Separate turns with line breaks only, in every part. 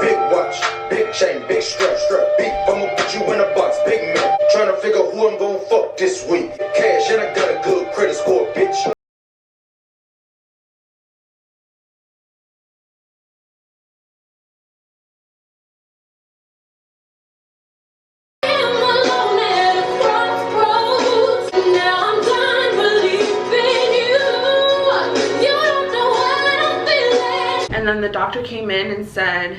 big watch, big chain, big strap, beat. I'ma put you in a box, big man. Trying to figure who I'm gonna fuck this week. Cash and I got a good credit score, bitch.
And then the doctor came in and said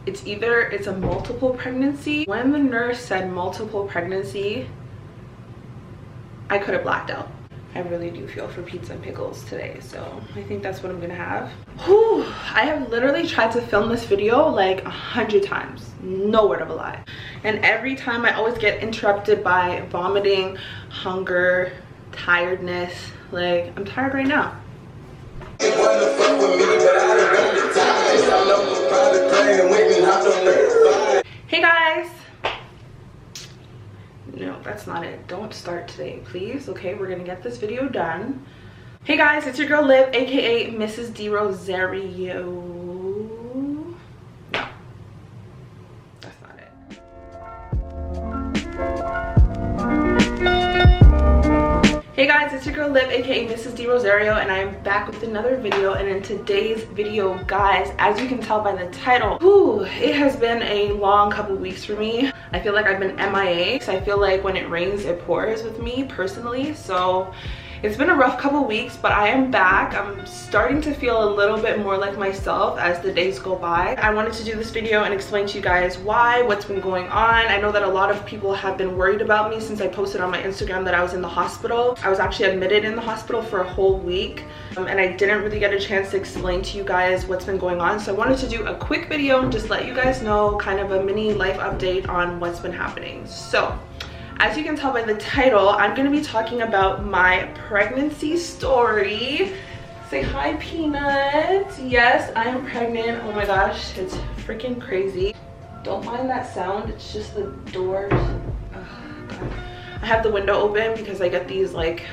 it's a multiple pregnancy. When the nurse said multiple pregnancy, I could have blacked out. I really do feel for pizza and pickles today, so I think that's what I'm gonna have. Whew, I have literally tried to film this video like 100 times, no word of a lie. And every time I always get interrupted by vomiting, hunger, tiredness. Like, I'm tired right now. Hey guys. No, that's not it. Don't start today, please. Okay, we're gonna get this video done. Hey guys, it's your girl Liv, aka Mrs. D Rosario. No, that's not it. Hey guys, it's your girl Liv, aka Mrs. D Rosario, and I am back with another video. And in today's video, guys, as you can tell by the title, whew, it has been a long couple weeks for me. I feel like I've been MIA, so I feel like when it rains it pours with me personally. So it's been a rough couple weeks, but I am back. I'm starting to feel a little bit more like myself as the days go by. I wanted to do this video and explain to you guys why, what's been going on. I know that a lot of people have been worried about me since I posted on my Instagram that I was in the hospital. I was actually admitted in the hospital for a whole week, and I didn't really get a chance to explain to you guys what's been going on. So I wanted to do a quick video and just let you guys know kind of a mini life update on what's been happening. So as you can tell by the title, I'm going to be talking about my pregnancy story. Say hi, Peanut. Yes, I am pregnant. Oh my gosh, it's freaking crazy. Don't mind that sound. It's just the doors. Oh, God. I have the window open because I get these like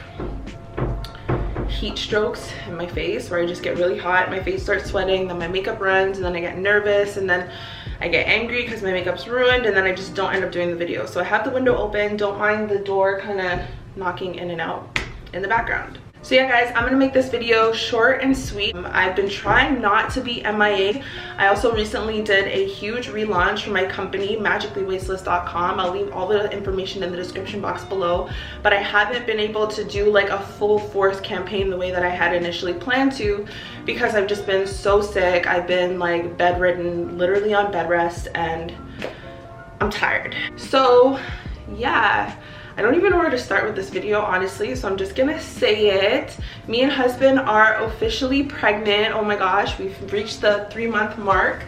heat strokes in my face where I just get really hot. My face starts sweating, then my makeup runs, and then I get nervous, and then I get angry because my makeup's ruined, and then I just don't end up doing the video. So I have the window open. Don't mind the door kind of knocking in and out in the background. So yeah guys, I'm gonna make this video short and sweet. I've been trying not to be MIA. I also recently did a huge relaunch for my company, magicallywaistless.com. I'll leave all the information in the description box below, but I haven't been able to do like a full force campaign the way that I had initially planned to because I've just been so sick. I've been like bedridden, literally on bed rest, and I'm tired. So yeah, I don't even know where to start with this video, honestly, so I'm just gonna say it. Me and husband are officially pregnant. Oh my gosh, we've reached the 3-month mark.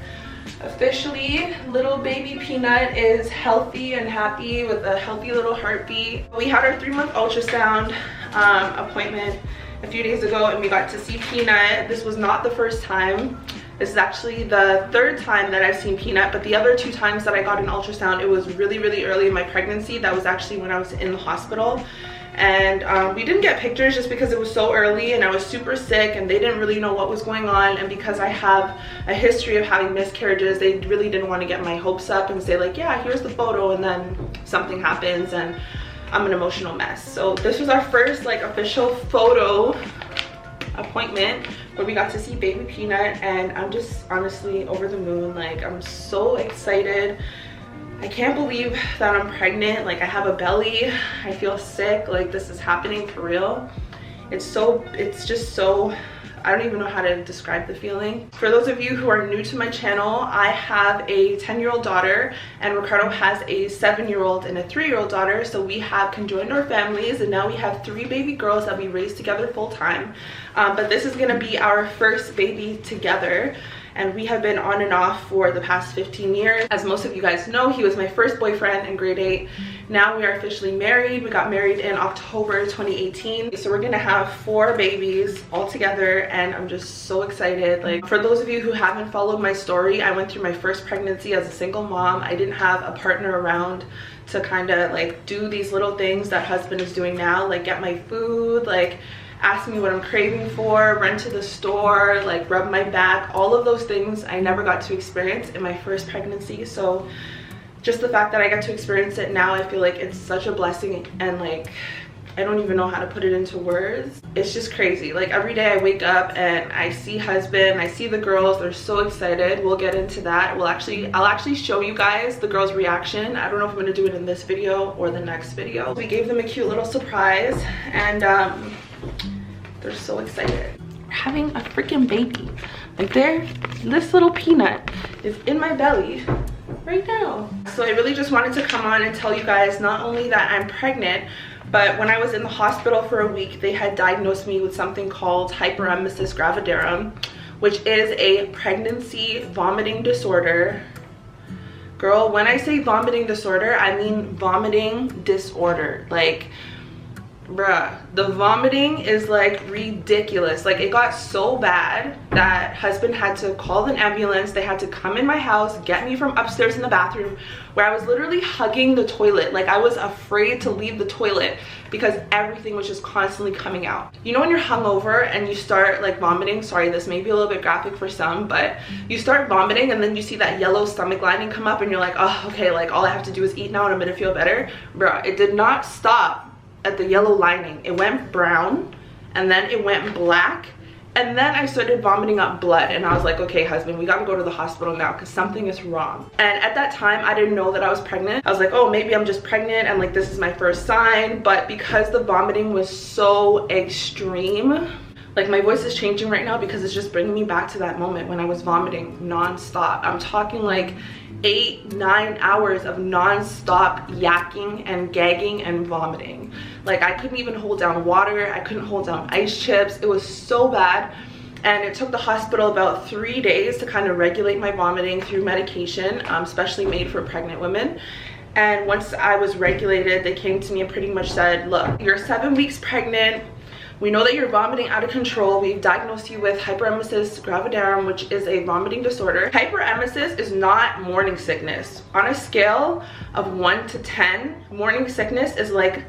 Officially, little baby Peanut is healthy and happy with a healthy little heartbeat. We had our 3-month ultrasound appointment a few days ago, and we got to see Peanut. This was not the first time. This is actually the 3rd time that I've seen Peanut, but the other 2 times that I got an ultrasound, it was really, really early in my pregnancy. That was actually when I was in the hospital. And we didn't get pictures just because it was so early and I was super sick and they didn't really know what was going on. And because I have a history of having miscarriages, they really didn't want to get my hopes up and say like, yeah, here's the photo, and then something happens and I'm an emotional mess. So this was our first like official photo appointment where we got to see baby Peanut, and I'm just honestly over the moon. Like, I'm so excited. I can't believe that I'm pregnant. Like, I have a belly, I feel sick, like this is happening for real. It's just so, I don't even know how to describe the feeling. For those of you who are new to my channel, I have a 10-year-old daughter, and Ricardo has a 7-year-old and a 3-year-old daughter. So we have conjoined our families, and now we have 3 baby girls that we raised together full time. But this is gonna be our first baby together. And we have been on and off for the past 15 years. As most of you guys know, he was my first boyfriend in grade 8. Now we are officially married. We got married in October 2018. So we're gonna have 4 babies all together, and I'm just so excited. Like, for those of you who haven't followed my story, I went through my first pregnancy as a single mom. I didn't have a partner around to kind of like do these little things that husband is doing now, like get my food, like ask me what I'm craving for, run to the store, like rub my back. All of those things I never got to experience in my first pregnancy. So just the fact that I got to experience it now, I feel like it's such a blessing, and like I don't even know how to put it into words. It's just crazy. Like every day I wake up and I see husband, I see the girls, they're so excited. We'll get into that. I'll actually show you guys the girls' reaction. I don't know if I'm gonna do it in this video or the next video. We gave them a cute little surprise, and they're so excited. We're having a freaking baby. Like this little peanut is in my belly right now. So I really just wanted to come on and tell you guys not only that I'm pregnant, but when I was in the hospital for a week, they had diagnosed me with something called HYPEREMISIS GRAVIDARUM, which is a pregnancy vomiting disorder. Girl, when I say vomiting disorder, I mean vomiting disorder. Like, bruh, the vomiting is like ridiculous. Like, it got so bad that husband had to call an ambulance. They had to come in my house, get me from upstairs in the bathroom, where I was literally hugging the toilet. Like, I was afraid to leave the toilet because everything was just constantly coming out. You know when you're hungover and you start like vomiting? Sorry, this may be a little bit graphic for some, but you start vomiting and then you see that yellow stomach lining come up and you're like, oh, okay, like all I have to do is eat now and I'm gonna feel better. Bruh, it did not stop at the yellow lining. It went brown, and then it went black, and then I started vomiting up blood, and I was like, okay, husband, we gotta go to the hospital now because something is wrong. And at that time I didn't know that I was pregnant. I was like, oh, maybe I'm just pregnant and like this is my first sign. But because the vomiting was so extreme, like my voice is changing right now because it's just bringing me back to that moment when I was vomiting non-stop. I'm talking like 8-9 hours of non-stop yakking and gagging and vomiting. Like I couldn't even hold down water, I couldn't hold down ice chips. It was so bad, and it took the hospital about 3 days to kind of regulate my vomiting through medication, specially made for pregnant women. And once I was regulated, they came to me and pretty much said, look, you're 7 weeks pregnant. We know that you're vomiting out of control. We've diagnosed you with hyperemesis gravidarum, which is a vomiting disorder. Hyperemesis is not morning sickness. On a scale of 1 to 10, morning sickness is like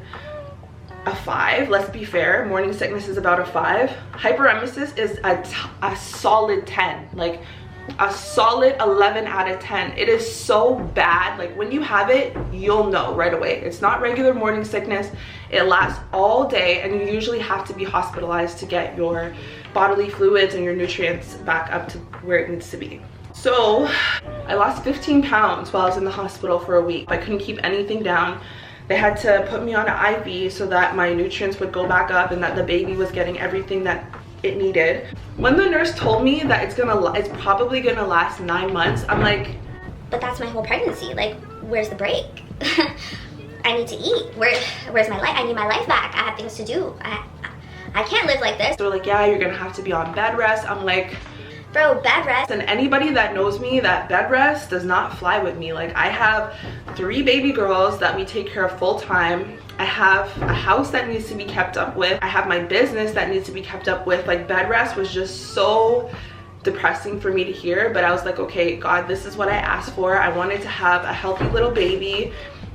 a 5. Let's be fair. Morning sickness is about a 5. Hyperemesis is a solid 10. Like a solid 11 out of 10. It is so bad. Like when you have it, you'll know right away. It's not regular morning sickness. It lasts all day, and you usually have to be hospitalized to get your bodily fluids and your nutrients back up to where it needs to be. So I lost 15 pounds while I was in the hospital for a week. I couldn't keep anything down. They had to put me on an IV so that my nutrients would go back up and that the baby was getting everything that it needed. When the nurse told me that it's probably gonna last 9 months, I'm like,
but that's my whole pregnancy. Like, where's the break? I need to eat. Where's my life? I need my life back. I have things to do. I can't live like this.
They're like, yeah, you're gonna have to be on bed rest. I'm like,
bro, bed rest.
And anybody that knows me, that bed rest does not fly with me. Like, I have 3 baby girls that we take care of full time. I have a house that needs to be kept up with. I have my business that needs to be kept up with. Like, bed rest was just so depressing for me to hear, but I was like, okay, God, this is what I asked for. I wanted to have a healthy little baby,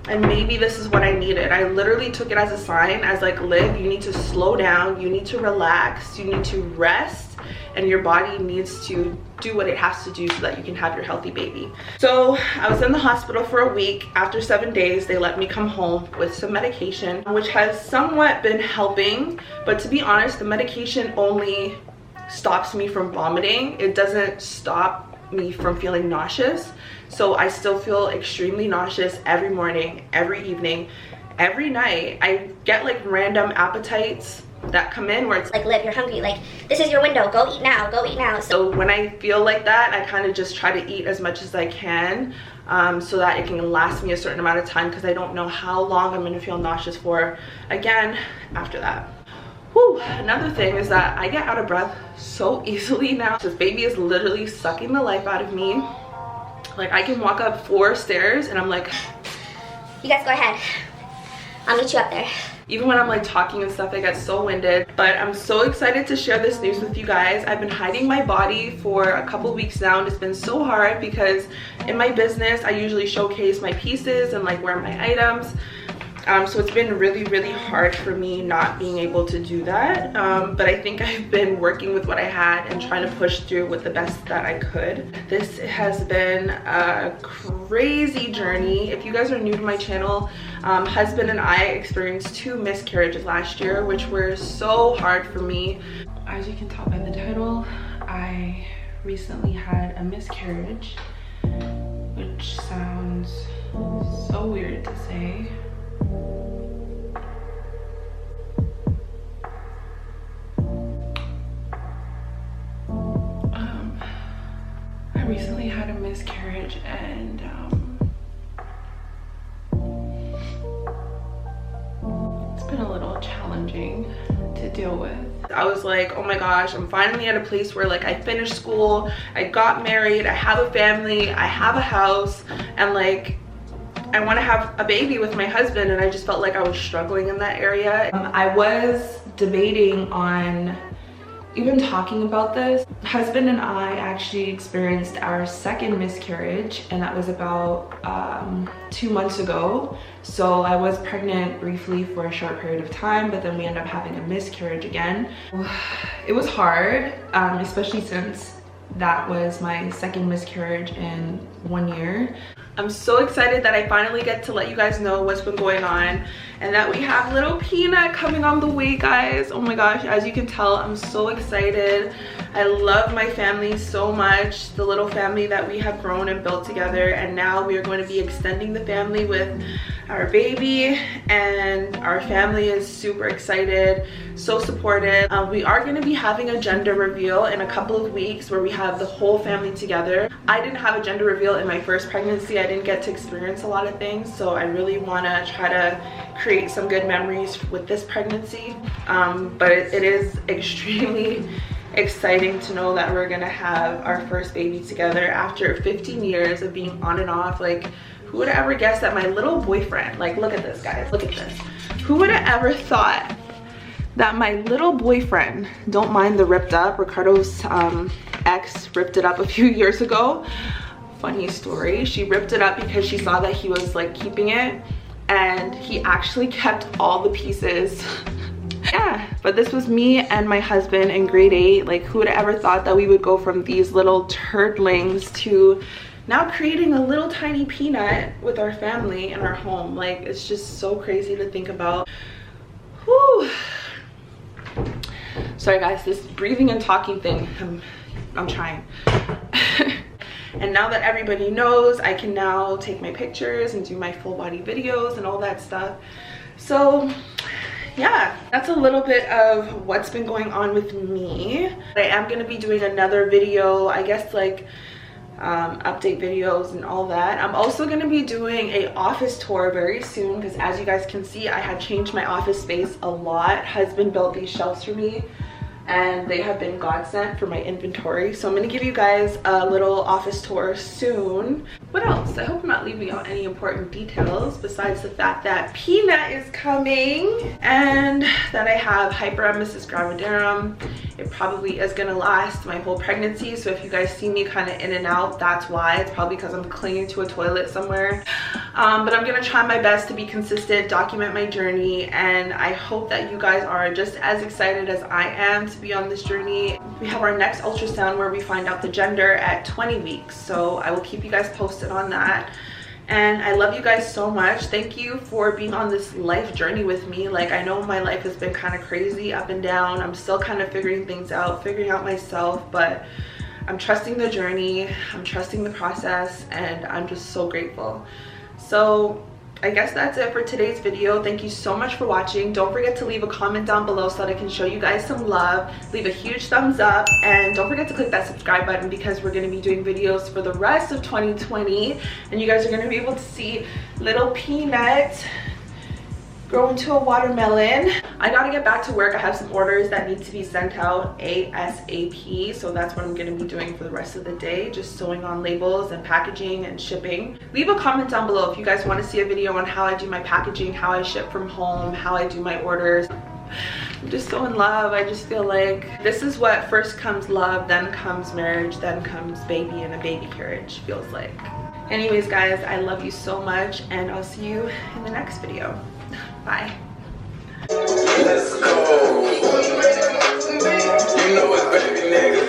and maybe this is what I needed. I literally took it as a sign, as like, Liv, you need to slow down, you need to relax, you need to rest, and your body needs to do what it has to do so that you can have your healthy baby. So I was in the hospital for a week. After 7 days, they let me come home with some medication, which has somewhat been helping, but to be honest, the medication only stops me from vomiting. It doesn't stop me from feeling nauseous. So I still feel extremely nauseous every morning, every evening, every night. I get like random appetites that come in where it's
like, Liv, you're hungry, like this is your window, go eat now, go eat now.
So when I feel like that, I kind of just try to eat as much as I can, so that it can last me a certain amount of time, because I don't know how long I'm going to feel nauseous for again after that. Whew. Another thing is that I get out of breath so easily now. This baby is literally sucking the life out of me. Like, I can walk up 4 stairs and I'm like,
you guys go ahead, I'll meet you up there.
Even when I'm like talking and stuff, I get so winded. But I'm so excited to share this news with you guys. I've been hiding my body for a couple weeks now, and it's been so hard because in my business I usually showcase my pieces and like wear my items. So it's been really hard for me not being able to do that, but I think I've been working with what I had and trying to push through with the best that I could. This has been a crazy journey. If you guys are new to my channel, husband and I experienced 2 miscarriages last year, which were so hard for me. As you can tell by the title, I recently had a miscarriage, which sounds so weird to say. I recently had a miscarriage, and it's been a little challenging to deal with. I was like, oh my gosh, I'm finally at a place where like I finished school, I got married, I have a family, I have a house, and like I want to have a baby with my husband, and I just felt like I was struggling in that area. I was debating on even talking about this. Husband and I actually experienced our 2nd miscarriage, and that was about 2 months ago. So I was pregnant briefly for a short period of time, but then we ended up having a miscarriage again. It was hard, especially since that was my 2nd miscarriage in 1 year. I'm so excited that I finally get to let you guys know what's been going on, and that we have little Peanut coming on the way, guys. Oh my gosh, as you can tell, I'm so excited. I love my family so much, the little family that we have grown and built together, and now we are going to be extending the family with our baby, and our family is super excited, so supportive. We are going to be having a gender reveal in a couple of weeks where we have the whole family together. I didn't have a gender reveal in my first pregnancy. I didn't get to experience a lot of things, so I really want to try to create some good memories with this pregnancy. But it is extremely exciting to know that we're gonna have our first baby together after 15 years of being on and off. Like, who would have ever guessed that my little boyfriend, like, look at this, guys, look at this. Who would have ever thought that my little boyfriend, don't mind the ripped up, Ricardo's ex ripped it up a few years ago. Funny story, she ripped it up because she saw that he was like keeping it, and he actually kept all the pieces. Yeah, but this was me and my husband in grade 8. Like, who would have ever thought that we would go from these little turdlings to now creating a little tiny Peanut with our family in our home. Like, it's just so crazy to think about. Whew. Sorry guys, this breathing and talking thing, I'm trying. And now that everybody knows, I can now take my pictures and do my full body videos and all that stuff. So yeah, that's a little bit of what's been going on with me. I am going to be doing another video, I guess, like update videos and all that. I'm also going to be doing a office tour very soon, because as you guys can see, I had changed my office space a lot. Husband built these shelves for me, and they have been godsend for my inventory. So I'm going to give you guys a little office tour soon. What else? I hope I'm not leaving out any important details besides the fact that Peanut is coming and that I have Hyperemisis gravidarum. It probably is going to last my whole pregnancy, so if you guys see me kind of in and out, that's why. It's probably because I'm clinging to a toilet somewhere. But I'm going to try my best to be consistent, document my journey, and I hope that you guys are just as excited as I am to be on this journey. We have our next ultrasound where we find out the gender at 20 weeks, so I will keep you guys posted on that. And I love you guys so much. Thank you for being on this life journey with me. Like, I know my life has been kind of crazy, up and down. I'm still kind of figuring things out, figuring out myself, but I'm trusting the journey, I'm trusting the process, and I'm just so grateful. So I guess that's it for today's video. Thank you so much for watching. Don't forget to leave a comment down below so that I can show you guys some love. Leave a huge thumbs up, and don't forget to click that subscribe button, because we're going to be doing videos for the rest of 2020, and you guys are going to be able to see little Peanut grow into a watermelon. I gotta get back to work. I have some orders that need to be sent out ASAP, so that's what I'm gonna be doing for the rest of the day, just sewing on labels and packaging and shipping. Leave a comment down below if you guys want to see a video on how I do my packaging, how I ship from home, how I do my orders. I'm just so in love. I just feel like this is what first comes love, then comes marriage, then comes baby and a baby carriage, feels like. Anyways guys, I love you so much, and I'll see you in the next video. Bye.
Let's go. You know it's baby nigga.